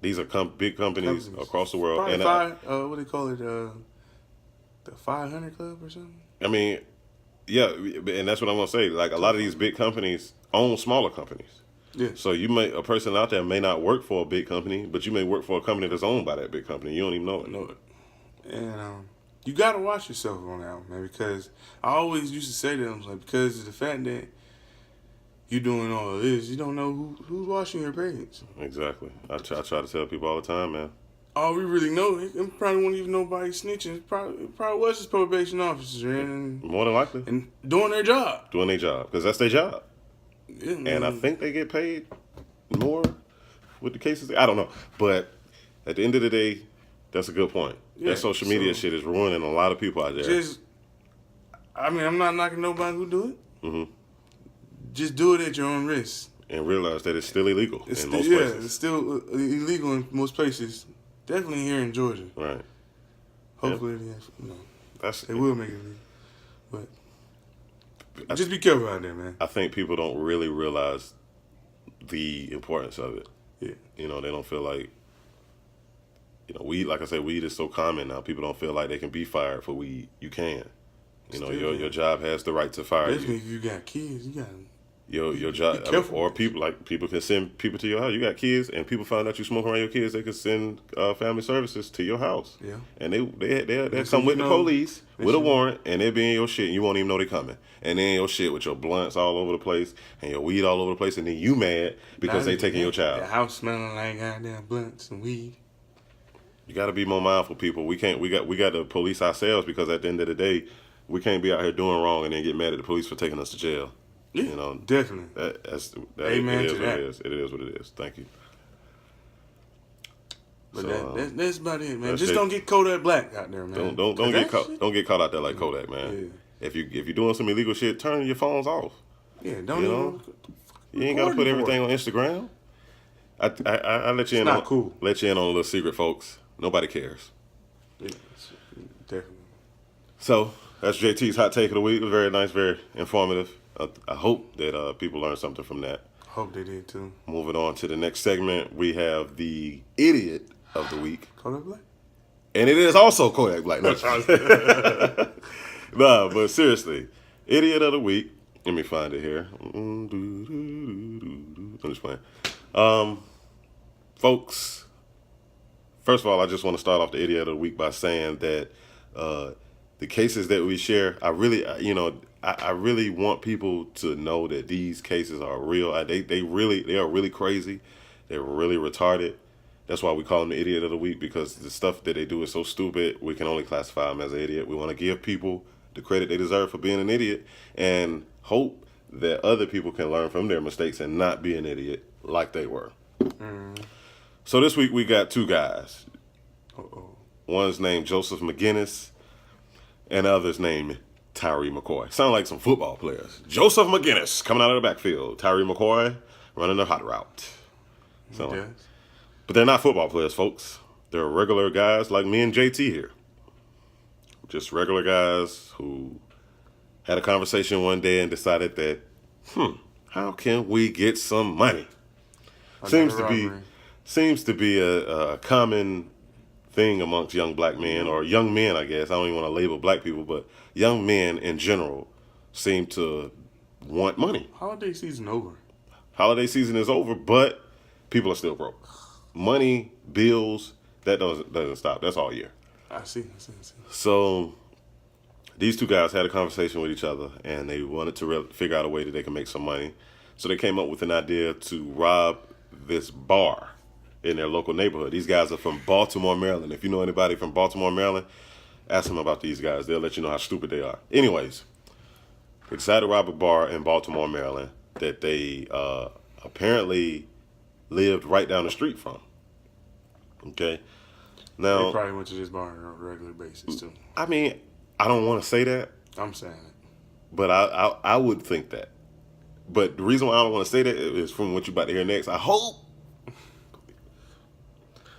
These are big companies across the world. Probably and what do they call it? The 500 Club or something? I mean, yeah, and that's what I'm going to say. Like, a lot of these big companies own smaller companies. Yeah. So a person out there may not work for a big company, but you may work for a company that's owned by that big company. You don't even know it. And you got to watch yourself on that one, man, because I always used to say to them, like, because of the fact that you're doing all of this, you don't know who's watching your page. Exactly. I try to tell people all the time, man. All we really know, it probably won't even nobody snitching. It probably was his probation officer. And more than likely. And doing their job. Doing their job, because that's their job. Yeah, and I think they get paid more with the cases. I don't know. But at the end of the day, that's a good point. Yeah, that social media shit is ruining a lot of people out there. I'm not knocking nobody who do it. Mm-hmm. Just do it at your own risk. And realize that it's still illegal in most places. Yeah, it's still illegal in most places. Definitely here in Georgia. Right. Hopefully, yep. They will make it legal. But just be careful out there, man. I think people don't really realize the importance of it. Yeah. They don't feel like, weed, like I said, weed is so common now. People don't feel like they can be fired for weed. You can. Your job has the right to fire you. Especially if you got kids, you got your job, or people can send people to your house. You got kids, and people find out you smoking around your kids. They can send family services to your house. Yeah, and they come with the police with a warrant, and they be in your shit, and you won't even know they coming. And they in your shit with your blunts all over the place and your weed all over the place, and then you mad because they taking your child. The house smelling like goddamn blunts and weed. You got to be more mindful, people. We got to police ourselves, because at the end of the day, we can't be out here doing wrong and then get mad at the police for taking us to jail. Yeah, definitely. Amen to that. It is what it is. Thank you. But that's about it, man. Just don't get Kodak Black out there, man. Don't get caught out there like Kodak, man. Yeah. If you're doing some illegal shit, turn your phones off. Yeah, don't. You ain't gotta put everything on Instagram. I let you in. Not cool. Let you in on a little secret, folks. Nobody cares. Yeah, definitely. So that's JT's hot take of the week. It was very nice, very informative. I hope that people learned something from that. Hope they did too. Moving on to the next segment, we have the idiot of the week. Kodak Black? And it is also Kodak Black. Nah, but seriously, idiot of the week. Let me find it here. I'm just playing. Folks, first of all, I just want to start off the idiot of the week by saying that The cases that we share, I really, I really want people to know that these cases are real. They are really crazy. They're really retarded. That's why we call them the idiot of the week, because the stuff that they do is so stupid. We can only classify them as an idiot. We want to give people the credit they deserve for being an idiot, and hope that other people can learn from their mistakes and not be an idiot like they were. So this week we got two guys. One's named Joseph McGinnis, and the other's named Tyree McCoy. Sound like some football players. Joseph McGinnis coming out of the backfield. Tyree McCoy running the hot route. So, but they're not football players, folks. They're regular guys like me and JT here. Just regular guys who had a conversation one day and decided that, how can we get some money? Seems to be a common thing amongst young black men, or young men, I guess. I don't even want to label black people, but young men in general seem to want money. Holiday season over. Holiday season is over, but people are still broke. Money, bills, that doesn't stop. That's all year. I see. So these two guys had a conversation with each other, and they wanted to figure out a way that they can make some money. So they came up with an idea to rob this bar in their local neighborhood. These guys are from Baltimore, Maryland. If you know anybody from Baltimore, Maryland, ask them about these guys. They'll let you know how stupid they are. Anyways, they decided to rob a bar in Baltimore, Maryland that they apparently lived right down the street from. Okay? Now, they probably went to this bar on a regular basis, too. I mean, I don't want to say that. I'm saying it. But I would think that. But the reason why I don't want to say that is from what you're about to hear next. I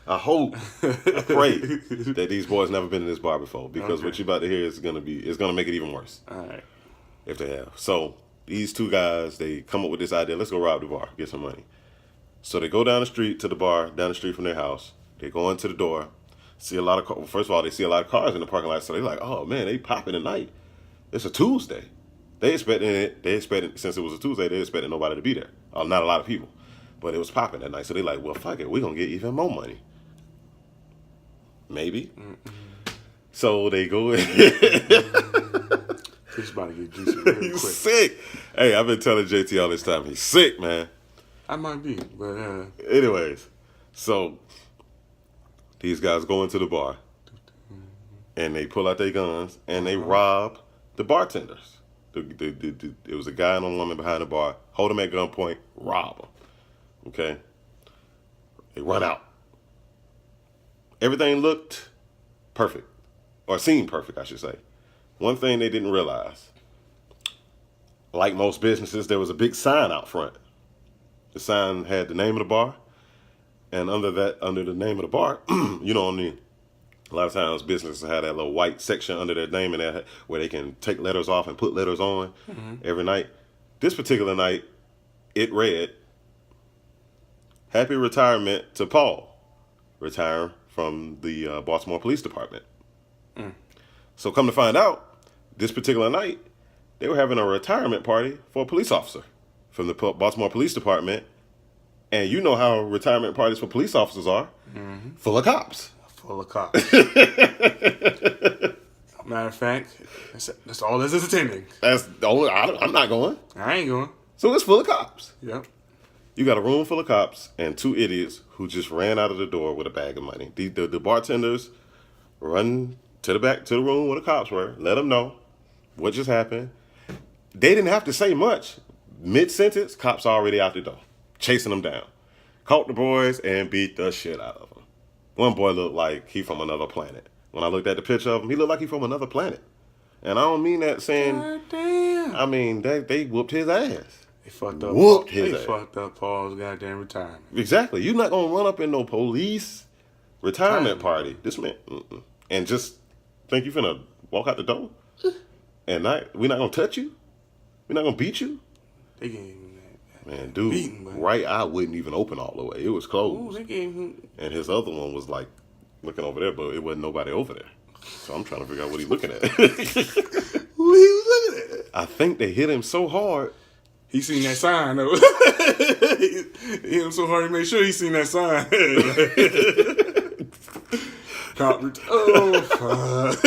pray that these boys never been in this bar before, because what you're about to hear is gonna make it even worse. All right. If they have. So these two guys, they come up with this idea. Let's go rob the bar, get some money. So they go down the street to the bar, down the street from their house. They go into the door, see a lot of first of all, they see a lot of cars in the parking lot. So they're like, oh man, they popping tonight. It's a Tuesday. They expected since it was a Tuesday, they expected nobody to be there. Not a lot of people. But it was popping that night. So they're like, well, fuck it. We're going to get even more money. Maybe. So they go in. He's about to get juicy real quick. He's sick. Hey, I've been telling JT all this time. He's sick, man. I might be, but... Anyways, so these guys go into the bar. And they pull out their guns. And they rob the bartenders. It was a guy and a woman behind the bar. Hold them at gunpoint. Rob them. Okay? They run out. Everything looked perfect. Or seemed perfect, I should say. One thing they didn't realize. Like most businesses, there was a big sign out front. The sign had the name of the bar. And under the name of the bar, a lot of times businesses have that little white section under their name where they can take letters off and put letters on every night. This particular night, it read, "Happy retirement to Paul, retiring from the Baltimore Police Department." So come to find out, this particular night, they were having a retirement party for a police officer from the Baltimore Police Department. And you know how retirement parties for police officers are, full of cops. Full of cops. Matter of fact, that's all this is attending. That's the only. I'm not going. I ain't going. So it's full of cops. Yep. You got a room full of cops and two idiots who just ran out of the door with a bag of money. The bartenders run to the back to the room where the cops were. Let them know what just happened. They didn't have to say much. Mid-sentence, cops already out the door, chasing them down. Caught the boys and beat the shit out of them. One boy looked like he from another planet. When I looked at the picture of him, he looked like he from another planet. And I don't mean that saying... God damn. I mean, they whooped his ass. They fucked up. His ass. Fucked up Paul's goddamn retirement. Exactly. You're not going to run up in no police retirement party. This man... And just think you finna walk out the door? And we're not going to touch you? We're not going to beat you? They gave him that. Man, dude, beating, right eye wouldn't even open all the way. It was closed. Ooh, they gave him... And his other one was like looking over there, but it wasn't nobody over there. So I'm trying to figure out what he's looking at. Who he was looking at? I think they hit him so hard. He seen that sign, though. He hit him so hard he made sure he seen that sign. Oh, fuck.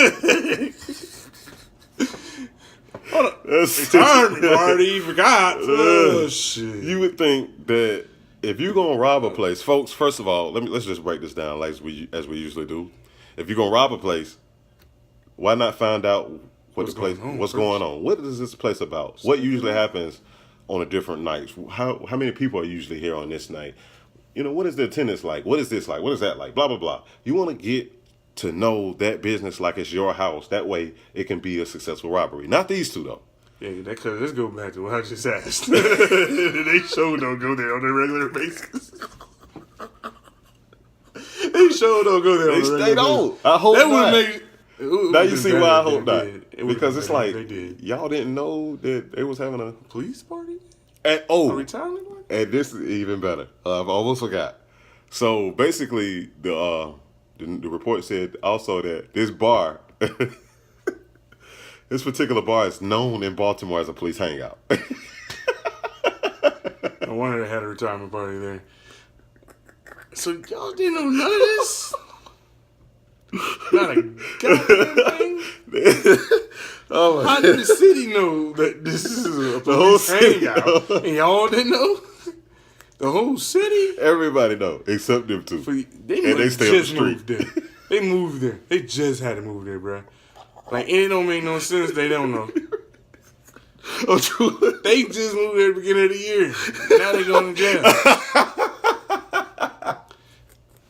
Hold on. That's already forgot. Oh, shit. You would think that if you're gonna rob a place, folks. First of all, let's just break this down, like as we usually do. If you're gonna rob a place, why not find out what's going on? What is this place about? What usually happens on a different nights? How many people are usually here on this night? You know, what is the attendance like? What is this like? What is that like? Blah blah blah. You want to get to know that business like it's your house. That way, it can be a successful robbery. Not these two though. Yeah, let's go back to what I just asked. They sure don't go there on a regular basis. They sure don't go there on a regular basis. They don't. I hope that not. Now you see why I hope not. Because it's like, y'all didn't know that they was having a police party? A retirement party? And this is even better. I've almost forgot. So basically, the report said also that this bar, this particular bar is known in Baltimore as a police hangout. No wonder they had a retirement party there. So y'all didn't know none of this? Not a goddamn thing? How did the city know that this is a police hangout? And y'all didn't know? The whole city? Everybody know, except them two. They stay up the street. Moved there. They moved there. They just had to move there, bro. Like, it don't make no sense. They don't know. They just moved there at the beginning of the year. Now they going to jail.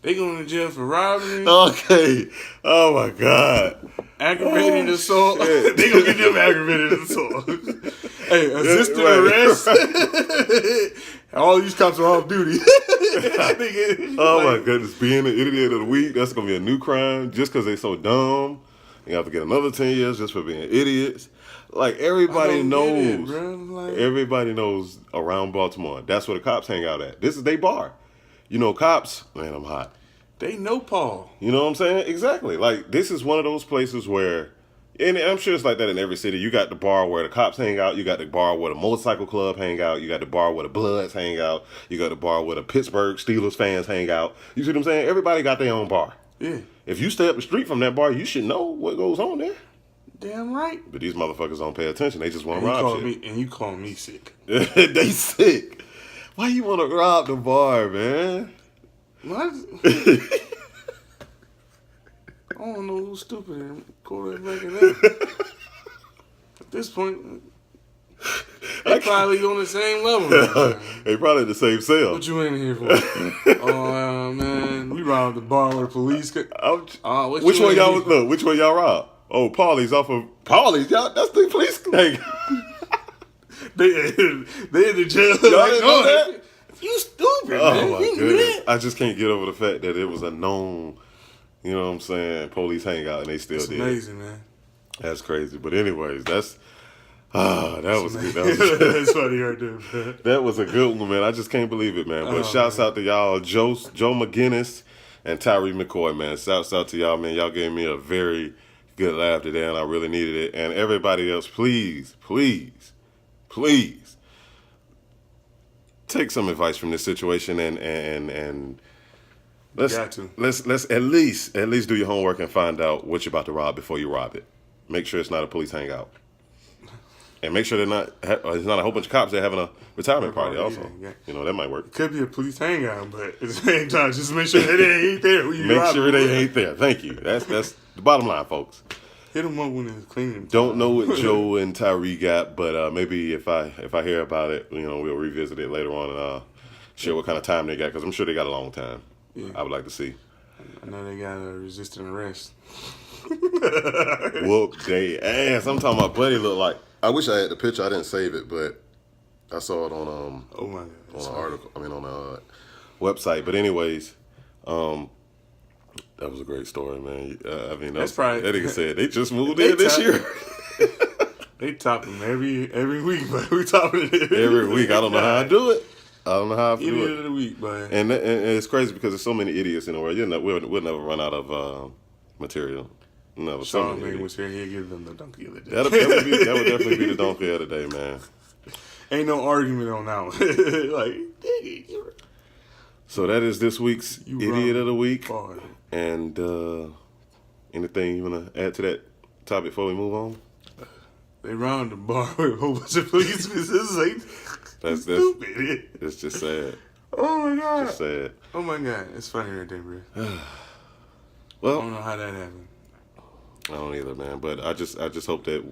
They going to jail for robbery. Okay. Oh, my God. Aggravated assault. They going to get them aggravated assault. Hey, assisted arrest. All these cops are off duty. Oh, my goodness. Being an idiot of the week, that's going to be a new crime just because they're so dumb. You have to get another 10 years just for being idiots. Like, everybody knows. Everybody knows around Baltimore. That's where the cops hang out at. This is their bar. You know, cops, man, I'm hot. They know Paul. You know what I'm saying? Exactly. Like, this is one of those places where, and I'm sure it's like that in every city. You got the bar where the cops hang out. You got the bar where the motorcycle club hang out. You got the bar where the Bloods hang out. You got the bar where the Pittsburgh Steelers fans hang out. You see what I'm saying? Everybody got their own bar. Yeah. If you stay up the street from that bar, you should know what goes on there. Damn right. But these motherfuckers don't pay attention. They just want to rob shit. And you call me sick. They sick. Why you want to rob the bar, man? What? I don't know who's stupid and quarterbacking that. At this point, they probably on the same level. They probably the same cell. What you in here for? Oh man, we robbed the bar where the police. Which one y'all was? Look, which one y'all robbed? Oh, Paulie's off of Paulie's. Y'all, that's the police thing. they in the jail. Y'all didn't know that? You stupid, man. Oh my goodness! I just can't get over the fact that it was a known. You know what I'm saying? Police hangout and they still did. Amazing, man. That's crazy. But anyways, that was good. That's funny right there, man. That was a good one, man. I just can't believe it, man. But shouts out to y'all, Joe McGinnis and Tyree McCoy, man. Shouts out to y'all, man. Y'all gave me a very good laugh today, and I really needed it. And everybody else, please take some advice from this situation and let's at least do your homework and find out what you're about to rob before you rob it. Make sure it's not a police hangout, and make sure it's not a whole bunch of cops that are having a retirement party. Also, you know that might work. It could be a police hangout, but at the same time, just make sure that they ain't there. Make sure they ain't there. Thank you. That's the bottom line, folks. Hit them up when it's cleaning. Don't know what Joe and Tyree got, but maybe if I hear about it, you know, we'll revisit it later on and share what kind of time they got, because I'm sure they got a long time. Yeah. I would like to see. I know they got a resisting arrest. Whoop they ass. I'm talking about buddy look like. I wish I had the picture. I didn't save it, but I saw it on oh my God, on an article. I mean on a website. But anyways, that was a great story, man. I mean that's probably that nigga said they just moved in this year. They top them every week, but we topping it every week. I don't know how I do it. I don't know how I do it. Idiot of the week, man. And it's crazy because there's so many idiots in the world. We'll never run out of material. No, Sean was here. He'll give them the donkey of the day. That would definitely be the donkey of the day, man. Ain't no argument on that one. Like, dang it. So that is this week's Idiot of the Week. Boy. And Anything you want to add to that topic before we move on? They round the bar with a whole bunch of police. This is like That's stupid. It's just sad. Oh my god. Just sad. Oh my god. It's funny right there, bro. I Well, don't know how that happened. I don't either, man. But I just hope that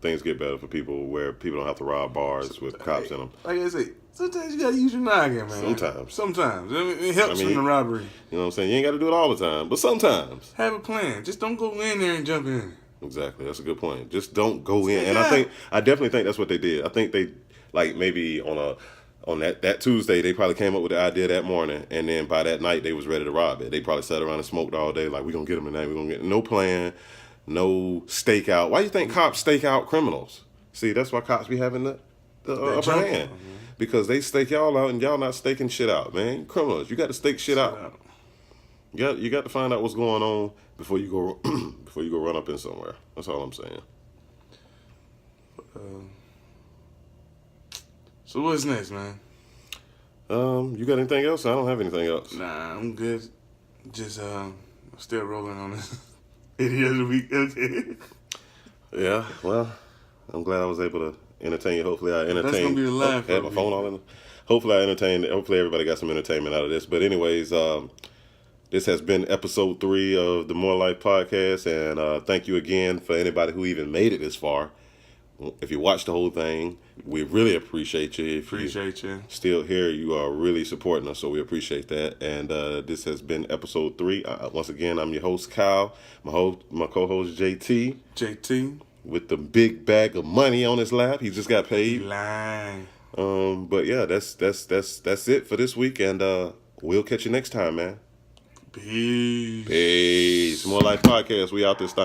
things get better for people where people don't have to rob bars with cops in them. Like I say, sometimes you gotta use your noggin, man. Sometimes. I mean, it helps in the robbery. You know what I'm saying? You ain't got to do it all the time, but sometimes. Have a plan. Just don't go in there and jump in. Exactly. That's a good point. Just don't go in. And I definitely think that's what they did. I think they, like, maybe on that Tuesday, they probably came up with the idea that morning, and then by that night, they was ready to rob it. They probably sat around and smoked all day, like, we're going to get them tonight. We're going to get no plan, no stakeout. Why do you think cops stake out criminals? See, that's why cops be having the upper hand. Because they stake y'all out, and y'all not staking shit out, man. Criminals, you got to stake shit out. You got to find out what's going on before you go run up in somewhere. That's all I'm saying. So what's next, man? You got anything else? I don't have anything else. Nah, I'm good. Just still rolling on this idiot of the week. Okay. Yeah, well, I'm glad I was able to entertain you. Hopefully I entertained. That's gonna be the line. I had my phone all in. Hopefully I entertained. Hopefully everybody got some entertainment out of this. But anyways, this has been episode 3 of the More Life podcast, and thank you again for anybody who even made it this far. If you watched the whole thing, we really appreciate you. If you still here, you are really supporting us, so we appreciate that. And this has been episode 3. Once again, I'm your host, Kyle. My co-host, JT. JT. With the big bag of money on his lap. He just got paid. Lying. But yeah, that's it for this week, and we'll catch you next time, man. Peace. Peace. More Life Podcast. We out this time.